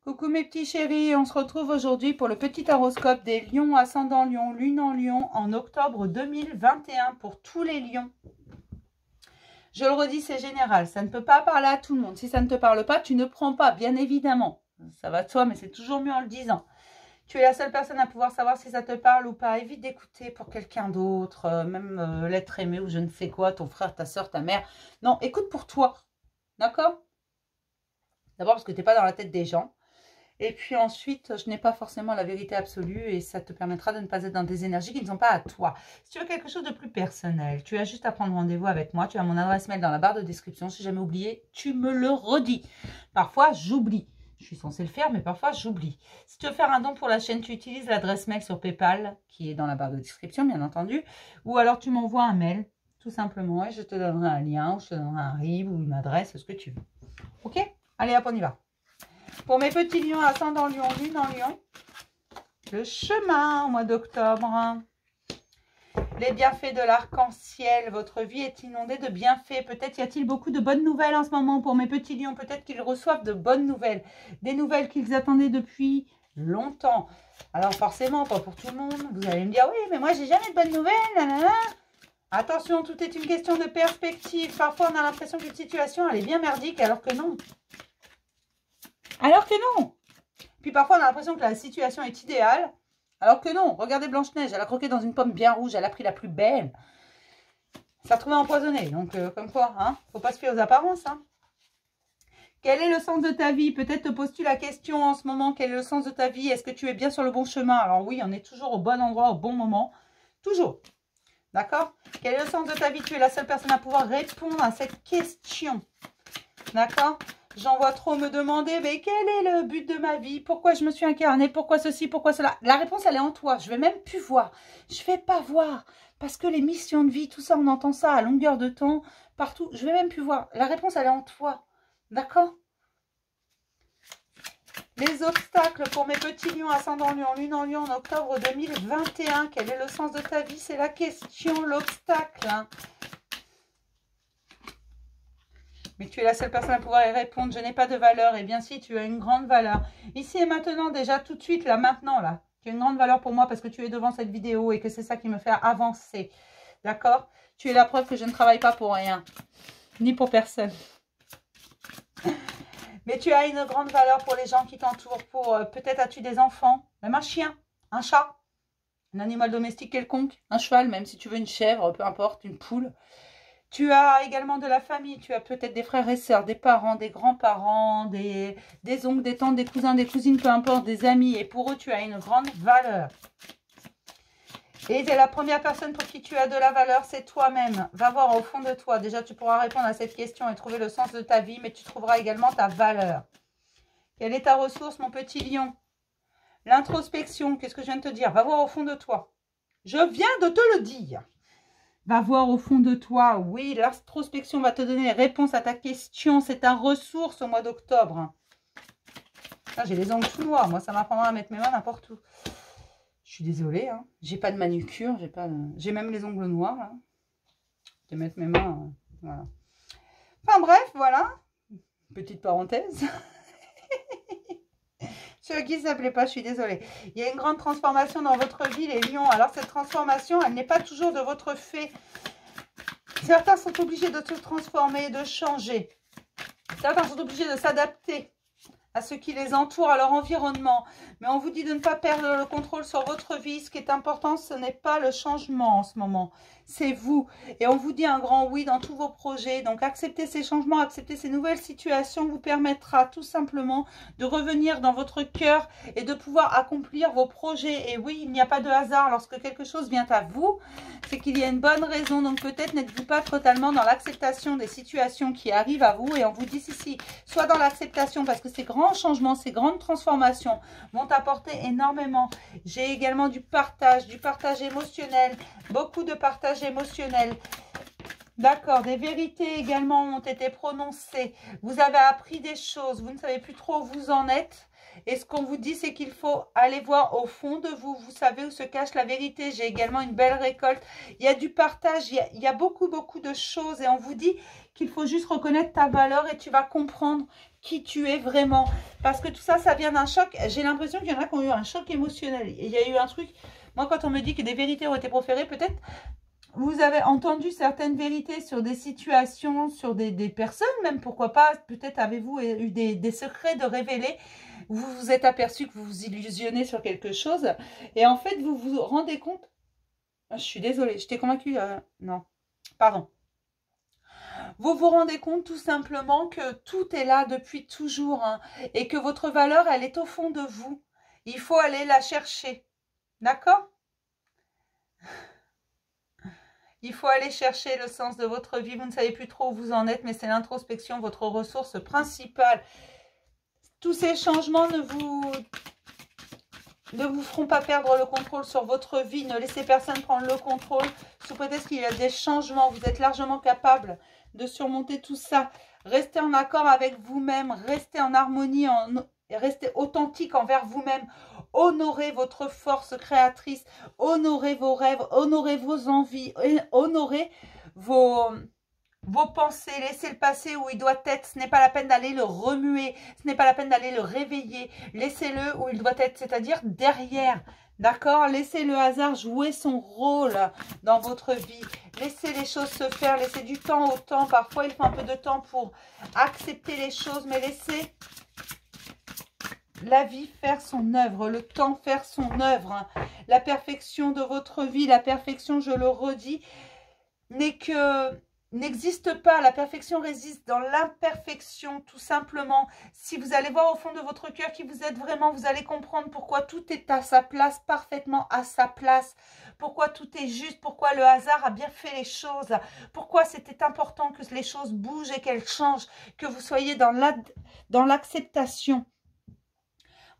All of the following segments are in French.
Coucou mes petits chéris, on se retrouve aujourd'hui pour le petit horoscope des lions, ascendant lion, lune en lion en octobre 2021 pour tous les lions. Je le redis, c'est général, ça ne peut pas parler à tout le monde. Si ça ne te parle pas, tu ne prends pas, bien évidemment. Ça va de soi, mais c'est toujours mieux en le disant. Tu es la seule personne à pouvoir savoir si ça te parle ou pas. Évite d'écouter pour quelqu'un d'autre, même l'être aimé ou je ne sais quoi, ton frère, ta soeur, ta mère. Non, écoute pour toi, d'accord? D'abord parce que tu n'es pas dans la tête des gens. Et puis ensuite, je n'ai pas forcément la vérité absolue et ça te permettra de ne pas être dans des énergies qui ne sont pas à toi. Si tu veux quelque chose de plus personnel, tu as juste à prendre rendez-vous avec moi. Tu as mon adresse mail dans la barre de description. Si jamais oublié, tu me le redis. Parfois, j'oublie. Je suis censée le faire, mais parfois, j'oublie. Si tu veux faire un don pour la chaîne, tu utilises l'adresse mail sur PayPal, qui est dans la barre de description, bien entendu. Ou alors, tu m'envoies un mail, tout simplement, et je te donnerai un lien, ou je te donnerai un RIB, ou une adresse, ce que tu veux. Ok? Allez, hop, on y va. Pour mes petits lions, ascendant lion, lune en lion, le chemin au mois d'octobre. Les bienfaits de l'arc-en-ciel, votre vie est inondée de bienfaits. Peut-être y a-t-il beaucoup de bonnes nouvelles en ce moment pour mes petits lions. Peut-être qu'ils reçoivent de bonnes nouvelles. Des nouvelles qu'ils attendaient depuis longtemps. Alors forcément, pas pour tout le monde. Vous allez me dire, oui, mais moi, j'ai jamais de bonnes nouvelles. Nanana. Attention, tout est une question de perspective. Parfois, on a l'impression qu'une situation, elle est bien merdique, alors que non. Alors que non. Puis parfois, on a l'impression que la situation est idéale. Alors que non. Regardez Blanche-Neige. Elle a croqué dans une pomme bien rouge. Elle a pris la plus belle. Ça se trouvait empoisonné. Donc, comme quoi, hein, faut pas se fier aux apparences. Hein. Quel est le sens de ta vie? Peut-être te poses-tu la question en ce moment. Quel est le sens de ta vie? Est-ce que tu es bien sur le bon chemin? Alors oui, on est toujours au bon endroit, au bon moment. Toujours. D'accord? Quel est le sens de ta vie? Tu es la seule personne à pouvoir répondre à cette question. D'accord? J'en vois trop me demander, mais quel est le but de ma vie? Pourquoi je me suis incarnée? Pourquoi ceci? Pourquoi cela? La réponse, elle est en toi. Je ne vais même plus voir. Je ne vais pas voir. Parce que les missions de vie, tout ça, on entend ça à longueur de temps, partout. Je ne vais même plus voir. La réponse, elle est en toi. D'accord? Les obstacles pour mes petits lions, ascendant lion, lune en lion en octobre 2021. Quel est le sens de ta vie? C'est la question, l'obstacle. Hein. Mais tu es la seule personne à pouvoir y répondre. Je n'ai pas de valeur. Eh bien si, tu as une grande valeur. Ici et maintenant, déjà tout de suite, là, maintenant, là. Tu as une grande valeur pour moi parce que tu es devant cette vidéo et que c'est ça qui me fait avancer. D'accord? Tu es la preuve que je ne travaille pas pour rien. Ni pour personne. Mais tu as une grande valeur pour les gens qui t'entourent. Pour peut-être as-tu des enfants. Même un chien, un chat, un animal domestique quelconque. Un cheval, même si tu veux une chèvre, peu importe, une poule. Tu as également de la famille, tu as peut-être des frères et sœurs, des parents, des grands-parents, des oncles, des tantes, des cousins, des cousines, peu importe, des amis. Et pour eux, tu as une grande valeur. Et la première personne pour qui tu as de la valeur, c'est toi-même. Va voir au fond de toi. Déjà, tu pourras répondre à cette question et trouver le sens de ta vie, mais tu trouveras également ta valeur. Quelle est ta ressource, mon petit lion? L'introspection, qu'est-ce que je viens de te dire? Va voir au fond de toi. Je viens de te le dire. Va voir au fond de toi. Oui, l'introspection va te donner les réponses à ta question. C'est ta ressource au mois d'octobre. J'ai les ongles tout noirs. Moi, ça m'apprendra à mettre mes mains n'importe où. Je suis désolée. Hein. J'ai pas de manucure. J'ai même les ongles noirs. Là. Je vais mettre mes mains. Voilà. Enfin bref, voilà. Petite parenthèse. Ceux à qui ça ne plaît pas, je suis désolée. Il y a une grande transformation dans votre vie, les lions. Alors, cette transformation, elle n'est pas toujours de votre fait. Certains sont obligés de se transformer, de changer. Certains sont obligés de s'adapter à ce qui les entoure, à leur environnement. Mais on vous dit de ne pas perdre le contrôle sur votre vie. Ce qui est important, ce n'est pas le changement en ce moment. C'est vous. Et on vous dit un grand oui dans tous vos projets. Donc, accepter ces changements, accepter ces nouvelles situations vous permettra tout simplement de revenir dans votre cœur et de pouvoir accomplir vos projets. Et oui, il n'y a pas de hasard lorsque quelque chose vient à vous. C'est qu'il y a une bonne raison. Donc, peut-être n'êtes-vous pas totalement dans l'acceptation des situations qui arrivent à vous. Et on vous dit si, soit dans l'acceptation parce que ces grands changements, ces grandes transformations vont apporter énormément. J'ai également du partage émotionnel, beaucoup de partage émotionnel. D'accord, des vérités également ont été prononcées. Vous avez appris des choses, vous ne savez plus trop où vous en êtes. Et ce qu'on vous dit, c'est qu'il faut aller voir au fond de vous. Vous savez où se cache la vérité. J'ai également une belle récolte. Il y a du partage, il y a beaucoup de choses. Et on vous dit qu'il faut juste reconnaître ta valeur et tu vas comprendre qui tu es vraiment. Parce que tout ça, ça vient d'un choc. J'ai l'impression qu'il y en a qui ont eu un choc émotionnel. Et il y a eu un truc, moi quand on me dit que des vérités ont été proférées, peut-être vous avez entendu certaines vérités sur des situations, sur des personnes, même pourquoi pas, peut-être avez-vous eu des secrets de révéler. Vous vous êtes aperçu que vous vous illusionnez sur quelque chose. Et en fait, vous vous rendez compte. Je suis désolée, je t'ai convaincue. Non, pardon. Vous vous rendez compte tout simplement que tout est là depuis toujours, hein, et que votre valeur, elle est au fond de vous. Il faut aller la chercher. D'accord ? Il faut aller chercher le sens de votre vie. Vous ne savez plus trop où vous en êtes, mais c'est l'introspection, votre ressource principale. Tous ces changements ne vous feront pas perdre le contrôle sur votre vie. Ne laissez personne prendre le contrôle. Sous prétexte qu'il y a des changements, vous êtes largement capable de surmonter tout ça. Restez en accord avec vous-même. Restez en harmonie, restez authentique envers vous-même. Honorez votre force créatrice. Honorez vos rêves. Honorez vos envies. Honorez vos pensées. Laissez le passé où il doit être. Ce n'est pas la peine d'aller le remuer. Ce n'est pas la peine d'aller le réveiller. Laissez-le où il doit être, c'est-à-dire derrière. D'accord? Laissez le hasard jouer son rôle dans votre vie. Laissez les choses se faire. Laissez du temps au temps. Parfois, il faut un peu de temps pour accepter les choses. Mais laissez la vie faire son œuvre. Le temps faire son œuvre. La perfection de votre vie. La perfection, je le redis, n'existe pas. La perfection réside dans l'imperfection, tout simplement. Si vous allez voir au fond de votre cœur qui vous êtes vraiment, vous allez comprendre pourquoi tout est à sa place, parfaitement à sa place. Pourquoi tout est juste, pourquoi le hasard a bien fait les choses. Pourquoi c'était important que les choses bougent et qu'elles changent, que vous soyez dans l'acceptation.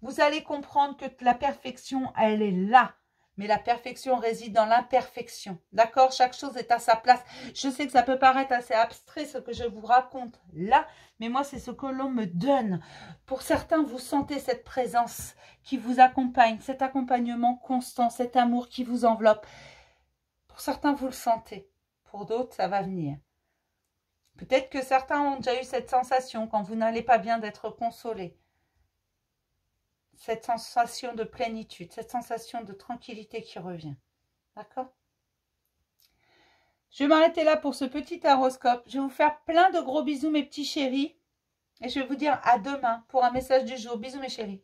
Vous allez comprendre que la perfection, elle est là. Mais la perfection réside dans l'imperfection. D'accord? Chaque chose est à sa place. Je sais que ça peut paraître assez abstrait ce que je vous raconte là. Mais moi, c'est ce que l'on me donne. Pour certains, vous sentez cette présence qui vous accompagne. Cet accompagnement constant. Cet amour qui vous enveloppe. Pour certains, vous le sentez. Pour d'autres, ça va venir. Peut-être que certains ont déjà eu cette sensation quand vous n'allez pas bien d'être consolés. Cette sensation de plénitude, cette sensation de tranquillité qui revient. D'accord? Je vais m'arrêter là pour ce petit horoscope. Je vais vous faire plein de gros bisous, mes petits chéris. Et je vais vous dire à demain pour un message du jour. Bisous, mes chéris.